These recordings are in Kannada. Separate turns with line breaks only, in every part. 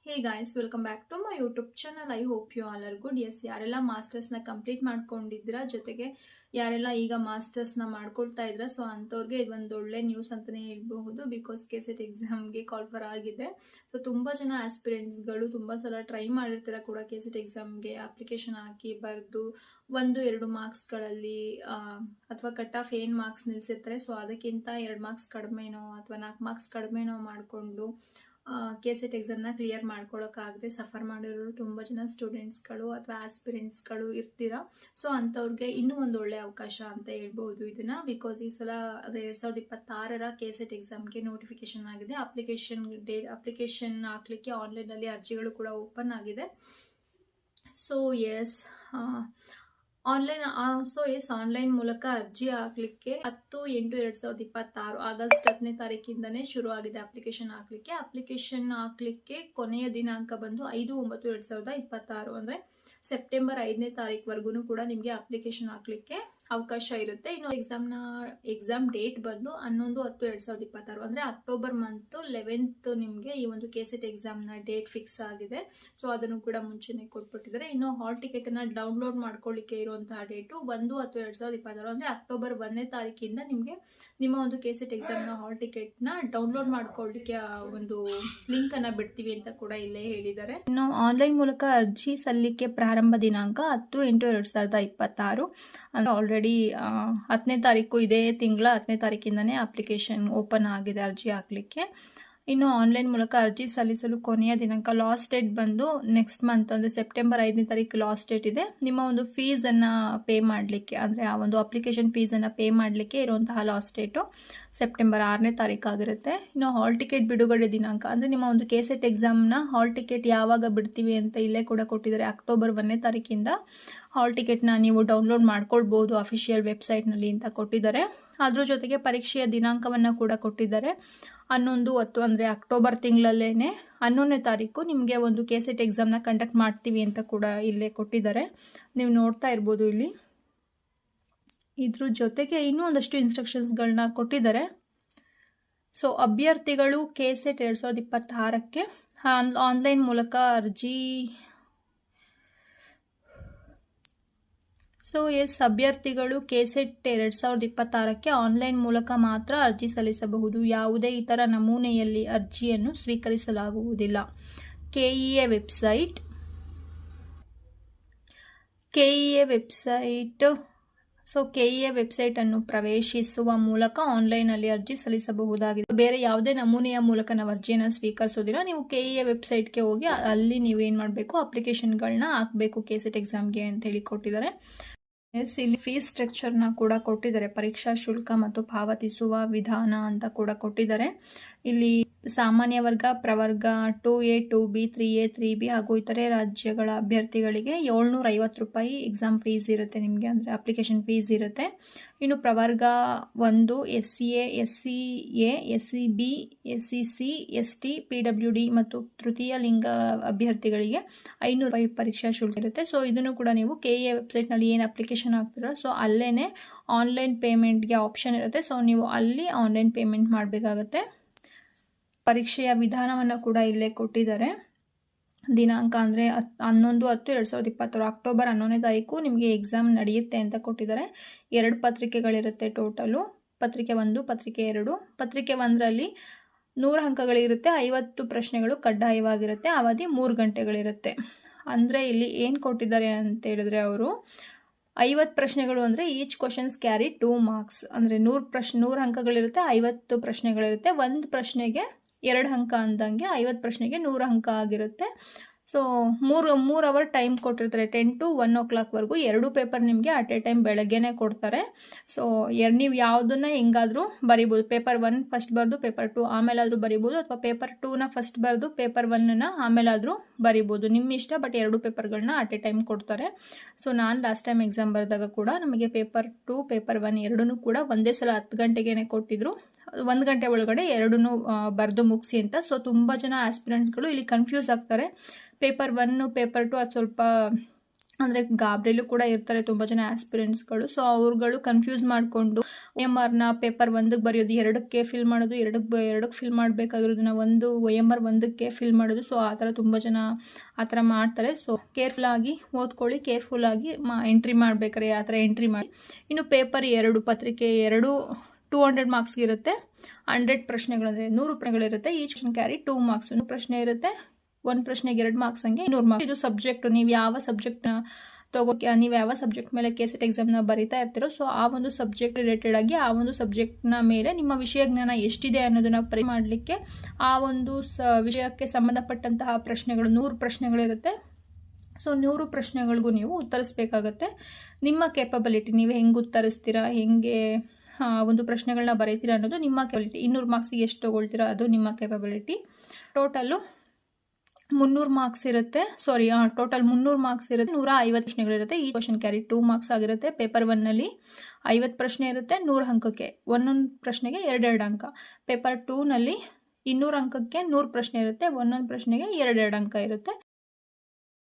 Hey guys, welcome back to my YouTube channel. I hope you all are good. Yes, ಯಾರೆಲ್ಲ ಮಾಸ್ಟರ್ಸ್ನ ಕಂಪ್ಲೀಟ್ ಮಾಡ್ಕೊಂಡಿದ್ದೀರಾ, ಜೊತೆಗೆ ಯಾರೆಲ್ಲ ಈಗ ಮಾಸ್ಟರ್ಸ್ನ ಮಾಡ್ಕೊಳ್ತಾ ಇದ್ರ, ಸೊ ಅಂಥವ್ರಿಗೆ ಇದೊಂದು ಒಳ್ಳೆ ನ್ಯೂಸ್ ಅಂತಲೇ ಹೇಳ್ಬಹುದು. ಬಿಕಾಸ್ ಕೆಸೆಟ್ ಎಕ್ಸಾಮ್ಗೆ ಕಾಲ್ಫರ್ ಆಗಿದೆ. ಸೊ ತುಂಬ ಜನ ಆಸ್ಪಿರೆಂಟ್ಸ್ಗಳು ತುಂಬ ಸಲ ಟ್ರೈ ಮಾಡಿರ್ತೀರ ಕೂಡ ಕೆಸೆಟ್ ಎಕ್ಸಾಮ್ಗೆ ಅಪ್ಲಿಕೇಶನ್ ಹಾಕಿ ಬರೆದು 1-2 ಮಾರ್ಕ್ಸ್ಗಳಲ್ಲಿ ಅಥವಾ ಕಟ್ ಆಫ್ ಏನು ಮಾರ್ಕ್ಸ್ ನಿಲ್ಸಿರ್ತಾರೆ, ಸೊ ಅದಕ್ಕಿಂತ 2 ಮಾರ್ಕ್ಸ್ ಕಡಿಮೆನೋ ಅಥವಾ 4 ಮಾರ್ಕ್ಸ್ ಕಡಿಮೆನೋ ಮಾಡಿಕೊಂಡು ಕೆಸೆಟ್ ಎಕ್ಸಾಮ್ನ ಕ್ಲಿಯರ್ ಮಾಡ್ಕೊಳ್ಳೋಕ್ಕಾಗದೆ ಸಫರ್ ಮಾಡಿರೋರು ತುಂಬ ಜನ ಸ್ಟೂಡೆಂಟ್ಸ್ಗಳು ಅಥವಾ ಆಸ್ಪಿರೆಂಟ್ಸ್ಗಳು ಇರ್ತೀರಾ. ಸೊ ಅಂಥವ್ರಿಗೆ ಇನ್ನೂ ಒಂದು ಒಳ್ಳೆ ಅವಕಾಶ ಅಂತ ಹೇಳ್ಬೋದು ಇದನ್ನ. ಬಿಕಾಸ್ ಈ ಸಲ 2026 ಕೆಸೆಟ್ ಎಕ್ಸಾಮ್ಗೆ ನೋಟಿಫಿಕೇಶನ್ ಆಗಿದೆ. ಅಪ್ಲಿಕೇಶನ್ ಹಾಕ್ಲಿಕ್ಕೆ ಆನ್ಲೈನಲ್ಲಿ ಅರ್ಜಿಗಳು ಕೂಡ ಓಪನ್ ಆಗಿದೆ. ಸೊ ಎಸ್ ಆನ್ಲೈನ್ ಮೂಲಕ ಅರ್ಜಿ ಹಾಕ್ಲಿಕ್ಕೆ 10/8/2026 ಆಗಸ್ಟ್ 10ನೇ ತಾರೀಕಿಂದನೇ ಶುರು ಆಗಿದೆ ಅಪ್ಲಿಕೇಶನ್ ಹಾಕ್ಲಿಕ್ಕೆ ಕೊನೆಯ ದಿನಾಂಕ ಬಂದು 5/9/2026 ಅಂದ್ರೆ ಸೆಪ್ಟೆಂಬರ್ 5ನೇ ತಾರೀಕುವರೆಗೂ ಕೂಡ ನಿಮಗೆ ಅಪ್ಲಿಕೇಶನ್ ಹಾಕ್ಲಿಕ್ಕೆ ಅವಕಾಶ ಇರುತ್ತೆ. ಇನ್ನು ಎಕ್ಸಾಮ್ ಡೇಟ್ ಬಂದು 11/10/2026 ಅಂದ್ರೆ ಅಕ್ಟೋಬರ್ ಮಂತ್ 11th ನಿಮಗೆ ಈ ಒಂದು ಕೆಸೆಟ್ ಎಕ್ಸಾಮ್ನ ಡೇಟ್ ಫಿಕ್ಸ್ ಆಗಿದೆ. ಸೊ ಅದನ್ನು ಕೂಡ ಮುಂಚೆನೆ ಕೊಟ್ಬಿಟ್ಟಿದ್ದಾರೆ. ಇನ್ನು ಹಾಲ್ ಟಿಕೆಟ್ ಅನ್ನ ಡೌನ್ಲೋಡ್ ಮಾಡ್ಕೊಳ್ಳಿಕ್ಕೆ ಇರುವಂತಹ ಡೇಟು 1/10/2026 ಅಂದ್ರೆ ಅಕ್ಟೋಬರ್ 1ನೇ ತಾರೀಕಿಂದ ನಿಮಗೆ ನಿಮ್ಮ ಒಂದು ಕೆಸೆಟ್ ಎಕ್ಸಾಮ್ನ ಹಾಲ್ ಟಿಕೆಟ್ ನ ಡೌನ್ಲೋಡ್ ಮಾಡ್ಕೊಳ್ಳಿಕ್ಕೆ ಒಂದು ಲಿಂಕ್ ಅನ್ನ ಬಿಡ್ತೀವಿ ಅಂತ ಕೂಡ ಇಲ್ಲೇ ಹೇಳಿದ್ದಾರೆ. ಇನ್ನು ಆನ್ಲೈನ್ ಮೂಲಕ ಅರ್ಜಿ ಸಲ್ಲಿಕೆ ಪ್ರಾರಂಭ ದಿನಾಂಕ 10/8/2026 ಅಂದ್ರೆ ಆಲ್ರೆಡಿ 10ನೇ ತಾರೀಕು, ಇದೇ ತಿಂಗಳ 10ನೇ ತಾರೀಕಿಂದನೇ ಅಪ್ಲಿಕೇಶನ್ ಓಪನ್ ಆಗಿದೆ ಅರ್ಜಿ ಹಾಕ್ಲಿಕ್ಕೆ. ಇನ್ನು ಆನ್ಲೈನ್ ಮೂಲಕ ಅರ್ಜಿ ಸಲ್ಲಿಸಲು ಕೊನೆಯ ದಿನಾಂಕ ಲಾಸ್ಟ್ ಡೇಟ್ ಬಂದು ನೆಕ್ಸ್ಟ್ ಮಂತ್ ಅಂದರೆ ಸೆಪ್ಟೆಂಬರ್ 5ನೇ ತಾರೀಕು ಲಾಸ್ಟ್ ಡೇಟ್ ಇದೆ. ನಿಮ್ಮ ಒಂದು ಫೀಸನ್ನು ಪೇ ಮಾಡಲಿಕ್ಕೆ ಅಂದರೆ ಆ ಒಂದು ಅಪ್ಲಿಕೇಶನ್ ಫೀಸನ್ನು ಪೇ ಮಾಡಲಿಕ್ಕೆ ಇರುವಂತಹ ಲಾಸ್ಟ್ ಡೇಟು ಸೆಪ್ಟೆಂಬರ್ 6ನೇ ತಾರೀಕು ಆಗಿರುತ್ತೆ. ಇನ್ನು ಹಾಲ್ ಟಿಕೆಟ್ ಬಿಡುಗಡೆ ದಿನಾಂಕ ಅಂದರೆ ನಿಮ್ಮ ಒಂದು ಕೆಸೆಟ್ ಎಕ್ಸಾಮ್ನ ಹಾಲ್ ಟಿಕೆಟ್ ಯಾವಾಗ ಬಿಡ್ತೀವಿ ಅಂತ ಇಲ್ಲೇ ಕೂಡ ಕೊಟ್ಟಿದ್ದಾರೆ. ಅಕ್ಟೋಬರ್ 1ನೇ ತಾರೀಕಿಂದ ಹಾಲ್ ಟಿಕೆಟ್ನ ನೀವು ಡೌನ್ಲೋಡ್ ಮಾಡ್ಕೊಳ್ಬೋದು ಅಫಿಷಿಯಲ್ ವೆಬ್ಸೈಟ್ನಲ್ಲಿ ಅಂತ ಕೊಟ್ಟಿದ್ದಾರೆ. ಅದ್ರ ಜೊತೆಗೆ ಪರೀಕ್ಷೆಯ ದಿನಾಂಕವನ್ನು ಕೂಡ ಕೊಟ್ಟಿದ್ದಾರೆ. 11/10 ಅಂದರೆ ಅಕ್ಟೋಬರ್ ತಿಂಗಳಲ್ಲೇನೆ 11ನೇ ತಾರೀಕು ನಿಮಗೆ ಒಂದು ಕೆಸೆಟ್ ಎಕ್ಸಾಮ್ನ ಕಂಡಕ್ಟ್ ಮಾಡ್ತೀವಿ ಅಂತ ಕೂಡ ಇಲ್ಲೇ ಕೊಟ್ಟಿದ್ದಾರೆ. ನೀವು ನೋಡ್ತಾ ಇರ್ಬೋದು ಇಲ್ಲಿ. ಇದ್ರ ಜೊತೆಗೆ ಇನ್ನೂ ಒಂದಷ್ಟು ಇನ್ಸ್ಟ್ರಕ್ಷನ್ಸ್ಗಳನ್ನ ಕೊಟ್ಟಿದ್ದಾರೆ. ಸೊ ಅಭ್ಯರ್ಥಿಗಳು ಕೆಸೆಟ್ 2026ಕ್ಕೆ ಆನ್ಲೈನ್ ಮೂಲಕ ಅಭ್ಯರ್ಥಿಗಳು ಕೆಸೆಟ್ 2026ಕ್ಕೆ ಆನ್ಲೈನ್ ಮೂಲಕ ಮಾತ್ರ ಅರ್ಜಿ ಸಲ್ಲಿಸಬಹುದು. ಯಾವುದೇ ಇತರ ನಮೂನೆಯಲ್ಲಿ ಅರ್ಜಿಯನ್ನು ಸ್ವೀಕರಿಸಲಾಗುವುದಿಲ್ಲ. ಕೆಇಎ ವೆಬ್ಸೈಟ್ ಅನ್ನು ಪ್ರವೇಶಿಸುವ ಮೂಲಕ ಆನ್ಲೈನಲ್ಲಿ ಅರ್ಜಿ ಸಲ್ಲಿಸಬಹುದಾಗಿದೆ. ಬೇರೆ ಯಾವುದೇ ನಮೂನೆಯ ಮೂಲಕ ನಾವು ಅರ್ಜಿಯನ್ನು ಸ್ವೀಕರಿಸೋದಿಲ್ಲ. ನೀವು ಕೆಇಎ ವೆಬ್ಸೈಟ್ಗೆ ಹೋಗಿ ಅಲ್ಲಿ ನೀವೇನು ಮಾಡಬೇಕು, ಅಪ್ಲಿಕೇಶನ್ಗಳನ್ನ ಹಾಕಬೇಕು ಕೆಸೆಟ್ ಎಕ್ಸಾಮ್ಗೆ ಅಂತ ಹೇಳಿ ಕೊಟ್ಟಿದ್ದಾರೆ. ಇಲ್ಲಿ ಫೀಸ್ ಸ್ಟ್ರಕ್ಚರ್ನ ಕೂಡ ಕೊಟ್ಟಿದ್ದಾರೆ. ಪರೀಕ್ಷಾ ಶುಲ್ಕ ಮತ್ತು ಪಾವತಿಸುವ ವಿಧಾನ ಅಂತ ಕೂಡ ಕೊಟ್ಟಿದ್ದಾರೆ. ಇಲ್ಲಿ ಸಾಮಾನ್ಯ ವರ್ಗ, ಪ್ರವರ್ಗ, 2A, 2B, 3A, 3B ಹಾಗೂ ಇತರೆ ರಾಜ್ಯಗಳ ಅಭ್ಯರ್ಥಿಗಳಿಗೆ 750 ರೂಪಾಯಿ ಎಕ್ಸಾಮ್ ಫೀಸ್ ಇರುತ್ತೆ ನಿಮಗೆ, ಅಂದರೆ ಅಪ್ಲಿಕೇಶನ್ ಫೀಸ್ ಇರುತ್ತೆ. ಇನ್ನು ಪ್ರವರ್ಗ 1 SCA, SCA, SCB, SCC, ST, PWD ಮತ್ತು ತೃತೀಯ ಲಿಂಗ ಅಭ್ಯರ್ಥಿಗಳಿಗೆ 500 ರೂಪಾಯಿ ಪರೀಕ್ಷಾ ಶುಲ್ಕ ಇರುತ್ತೆ. ಸೊ ಇದನ್ನು ಕೂಡ ನೀವು ಕೆಇಎ ವೆಬ್ಸೈಟ್ನಲ್ಲಿ ಏನು ಅಪ್ಲಿಕೇಶನ್ ಹಾಕ್ತೀರ, ಸೊ ಅಲ್ಲೇ ಆನ್ಲೈನ್ ಪೇಮೆಂಟ್ಗೆ ಆಪ್ಷನ್ ಇರುತ್ತೆ. ಸೊ ನೀವು ಅಲ್ಲಿ ಆನ್ಲೈನ್ ಪೇಮೆಂಟ್ ಮಾಡಬೇಕಾಗತ್ತೆ. ಪರೀಕ್ಷೆಯ ವಿಧಾನವನ್ನು ಕೂಡ ಇಲ್ಲೇ ಕೊಟ್ಟಿದ್ದಾರೆ. ದಿನಾಂಕ ಅಂದರೆ 11/10/2026 ಅಕ್ಟೋಬರ್ 11ನೇ ತಾರೀಕು ನಿಮಗೆ ಎಕ್ಸಾಮ್ ನಡೆಯುತ್ತೆ ಅಂತ ಕೊಟ್ಟಿದ್ದಾರೆ. 2 ಪತ್ರಿಕೆಗಳಿರುತ್ತೆ ಟೋಟಲು. ಪತ್ರಿಕೆ 1, ಪತ್ರಿಕೆ 2. ಪತ್ರಿಕೆ 1ರಲ್ಲಿ 100 ಅಂಕಗಳಿರುತ್ತೆ. 50 ಪ್ರಶ್ನೆಗಳು ಕಡ್ಡಾಯವಾಗಿರುತ್ತೆ. ಅವಧಿ 3 ಗಂಟೆಗಳಿರುತ್ತೆ. ಅಂದರೆ ಇಲ್ಲಿ ಏನು ಕೊಟ್ಟಿದ್ದಾರೆ ಅಂತ ಹೇಳಿದ್ರೆ ಅವರು 50 ಪ್ರಶ್ನೆಗಳು ಅಂದರೆ ಈಚ್ ಕ್ವಶನ್ಸ್ ಕ್ಯಾರಿ 2 ಮಾರ್ಕ್ಸ್ ಅಂದರೆ 100 ಅಂಕಗಳಿರುತ್ತೆ. 50 ಪ್ರಶ್ನೆಗಳಿರುತ್ತೆ. ಒಂದು ಪ್ರಶ್ನೆಗೆ 2 ಅಂಕ ಅಂದಂಗೆ 50 ಪ್ರಶ್ನೆಗೆ 100 ಅಂಕ ಆಗಿರುತ್ತೆ. ಸೊ 3 ಅವರ್ ಟೈಮ್ ಕೊಟ್ಟಿರ್ತಾರೆ. 10 to 1 o'clock ವರೆಗೂ 2 ಪೇಪರ್ ನಿಮಗೆ ಅಟ್ ಎ ಟೈಮ್ ಬೆಳಗ್ಗೆನೇ ಕೊಡ್ತಾರೆ. ಸೊ ನೀವು ಯಾವುದನ್ನ ಹೆಂಗಾದರೂ ಬರಿಬೋದು. ಪೇಪರ್ 1 ಫಸ್ಟ್ ಬರೆದು ಪೇಪರ್ 2 ಆಮೇಲಾದರೂ ಬರಿಬೋದು, ಅಥವಾ ಪೇಪರ್ 2ನ ಫಸ್ಟ್ ಬರೆದು ಪೇಪರ್ 1ನ ಆಮೇಲಾದರೂ ಬರಿಬೋದು, ನಿಮ್ಮ ಇಷ್ಟ. ಬಟ್ 2 ಪೇಪರ್ಗಳನ್ನ ಅಟ್ ಎ ಟೈಮ್ ಕೊಡ್ತಾರೆ. ಸೊ ನಾನು ಲಾಸ್ಟ್ ಟೈಮ್ ಎಕ್ಸಾಮ್ ಬರೆದಾಗ ಕೂಡ ನಮಗೆ ಪೇಪರ್ 2, ಪೇಪರ್ 1 ಎರಡೂ ಕೂಡ ಒಂದೇ ಸಲ 10 ಗಂಟೆಗೇನೆ ಕೊಟ್ಟಿದ್ರು. 1 ಗಂಟೆ ಒಳಗಡೆ ಎರಡನ್ನೂ ಬರೆದು ಮುಗಿಸಿ ಅಂತ. ಸೊ ತುಂಬ ಜನ ಆಸ್ಪಿರೆಂಟ್ಸ್ಗಳು ಇಲ್ಲಿ ಕನ್ಫ್ಯೂಸ್ ಆಗ್ತಾರೆ. ಪೇಪರ್ 1, ಪೇಪರ್ 2 ಅದು ಸ್ವಲ್ಪ ಅಂದರೆ ಗಾಬರಿಲೂ ಕೂಡ ಇರ್ತಾರೆ ತುಂಬ ಜನ ಆಸ್ಪಿರೆಂಟ್ಸ್ಗಳು. ಸೊ ಅವ್ರುಗಳು ಕನ್ಫ್ಯೂಸ್ ಮಾಡಿಕೊಂಡು OMRನ ಪೇಪರ್ 1ಗೆ ಬರೆಯೋದು, 2ಕ್ಕೆ ಫಿಲ್ ಮಾಡೋದು, 2ಕ್ಕೆ ಫಿಲ್ ಮಾಡಬೇಕಾಗಿರೋದನ್ನ OMR 1ಕ್ಕೆ ಫಿಲ್ ಮಾಡೋದು. ಸೊ ಆ ಥರ ತುಂಬ ಜನ ಆ ಥರ ಮಾಡ್ತಾರೆ. ಸೊ ಕೇರ್ಫುಲ್ಲಾಗಿ ಓದ್ಕೊಳ್ಳಿ, ಕೇರ್ಫುಲ್ಲಾಗಿ ಎಂಟ್ರಿ ಮಾಡ್ಬೇಕಾರೆ ಆ ಥರ ಎಂಟ್ರಿ ಮಾಡಿ. ಇನ್ನು ಪೇಪರ್ 2 ಪತ್ರಿಕೆ 2 200 ಮಾರ್ಕ್ಸ್ಗೆ ಇರುತ್ತೆ. 100 ಪ್ರಶ್ನೆಗಳಂದರೆ 100 ಪ್ರಶ್ನೆಗಳಿರುತ್ತೆ. Each question carry 2 marks. 1 ಪ್ರಶ್ನೆ ಇರುತ್ತೆ, 1 ಪ್ರಶ್ನೆಗೆ 2 ಮಾರ್ಕ್ಸ್, ಹಂಗೆ 200 ಮಾರ್ಕ್ಸ್. ಇದು ಸಬ್ಜೆಕ್ಟ್, ನೀವು ಯಾವ ಸಬ್ಜೆಕ್ಟ್ನ ನೀವು ಯಾವ ಸಬ್ಜೆಕ್ಟ್ ಮೇಲೆ KCET ಎಕ್ಸಾಮ್ನ ಬರಿತಾ ಇರ್ತೀರೋ ಸೊ ಆ ಒಂದು ಸಬ್ಜೆಕ್ಟ್ ರಿಲೇಟೆಡ್ ಆಗಿ ಆ ಒಂದು ಸಬ್ಜೆಕ್ಟ್ನ ಮೇಲೆ ನಿಮ್ಮ ವಿಷಯ ಜ್ಞಾನ ಎಷ್ಟಿದೆ ಅನ್ನೋದನ್ನ ಪರೀಕ್ಷೆ ಮಾಡಲಿಕ್ಕೆ ಆ ಒಂದು ವಿಷಯಕ್ಕೆ ಸಂಬಂಧಪಟ್ಟಂತಹ ಪ್ರಶ್ನೆಗಳು 100 ಪ್ರಶ್ನೆಗಳಿರುತ್ತೆ. ಸೊ 100 ಪ್ರಶ್ನೆಗಳಿಗೂ ನೀವು ಉತ್ತರಿಸಬೇಕಾಗತ್ತೆ. ನಿಮ್ಮ ಕೇಪಬಿಲಿಟಿ, ನೀವು ಹೆಂಗೆ ಉತ್ತರಿಸ್ತೀರಾ, ಹೆಂಗೆ ಒಂದು ಪ್ರಶ್ನೆಗಳನ್ನ ಬರೀತೀರಾ ಅನ್ನೋದು ನಿಮ್ಮ ಕೇಪಬಿಲಿಟಿ. 200 ಮಾರ್ಕ್ಸಿಗೆ ಎಷ್ಟು ತೊಗೊಳ್ತೀರಾ ಅದು ನಿಮ್ಮ ಕೇಪಬಿಲಿಟಿ. ಟೋಟಲ್ಲು 300 ಮಾರ್ಕ್ಸ್ ಇರುತ್ತೆ. ಟೋಟಲ್ 300 ಮಾರ್ಕ್ಸ್ ಇರುತ್ತೆ. 150 ಪ್ರಶ್ನೆಗಳಿರುತ್ತೆ. ಈ ಕ್ವಶನ್ ಕ್ಯಾರಿ 2 ಮಾರ್ಕ್ಸ್ ಆಗಿರುತ್ತೆ. ಪೇಪರ್ 1ನಲ್ಲಿ 50 ಪ್ರಶ್ನೆ ಇರುತ್ತೆ, 100 ಅಂಕಕ್ಕೆ. ಒಂದೊಂದು ಪ್ರಶ್ನೆಗೆ 2 ಅಂಕ. ಪೇಪರ್ 2ನಲ್ಲಿ 200 ಅಂಕಕ್ಕೆ 100 ಪ್ರಶ್ನೆ ಇರುತ್ತೆ, ಒಂದೊಂದು ಪ್ರಶ್ನೆಗೆ 2 ಅಂಕ ಇರುತ್ತೆ.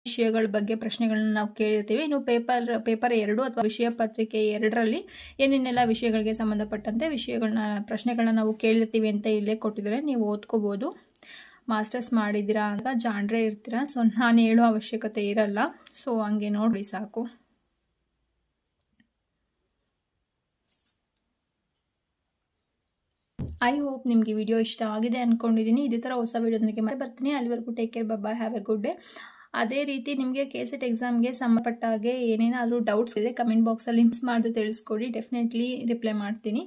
ವಿಷಯಗಳ ಬಗ್ಗೆ ಪ್ರಶ್ನೆಗಳನ್ನ ನಾವು ಕೇಳಿರ್ತೀವಿ. ಇನ್ನು ಪೇಪರ್ 2 ಅಥವಾ ವಿಷಯ ಪತ್ರಿಕೆ 2ರಲ್ಲಿ ಏನೇನೆಲ್ಲ ವಿಷಯಗಳಿಗೆ ಸಂಬಂಧಪಟ್ಟಂತೆ ಪ್ರಶ್ನೆಗಳನ್ನ ನಾವು ಕೇಳಿರ್ತೀವಿ ಅಂತ ಇಲ್ಲೇ ಕೊಟ್ಟಿದ್ದಾರೆ, ನೀವು ಓದ್ಕೋಬೋದು. ಮಾಸ್ಟರ್ಸ್ ಮಾಡಿದ್ದೀರಾ ಆಗ ಜಾಣ್ರೆ ಇರ್ತೀರಾ. ಸೊ ನಾನು ಹೇಳೋ ಅವಶ್ಯಕತೆ ಇರಲ್ಲ. ಸೊ ಹಂಗೆ ನೋಡಿ ಸಾಕು. ಐ ಹೋಪ್ ನಿಮಗೆ ವಿಡಿಯೋ ಇಷ್ಟ ಆಗಿದೆ ಅಂದ್ಕೊಂಡಿದ್ದೀನಿ. ಇದೇ ಥರ ಹೊಸ ವಿಡಿಯೋದೊಂದಿಗೆ ಮತ್ತೆ ಬರ್ತೀನಿ. ಅಲ್ಲಿವರೆಗೂ take care, bye, have a good day. ಅದೇ ರೀತಿ ನಿಮಗೆ KCET ಎಕ್ಸಾಮ್ಗೆ ಸಂಬಂಧಪಟ್ಟ ಹಾಗೆ ಏನೇನಾದರೂ ಡೌಟ್ಸ್ ಇದೆ ಕಮೆಂಟ್ ಬಾಕ್ಸಲ್ಲಿ ಮಿಸ್ ಮಾಡದೆ ತಿಳಿಸ್ಕೊಡಿ, ಡೆಫಿನೆಟ್ಲಿ ರಿಪ್ಲೈ ಮಾಡ್ತೀನಿ.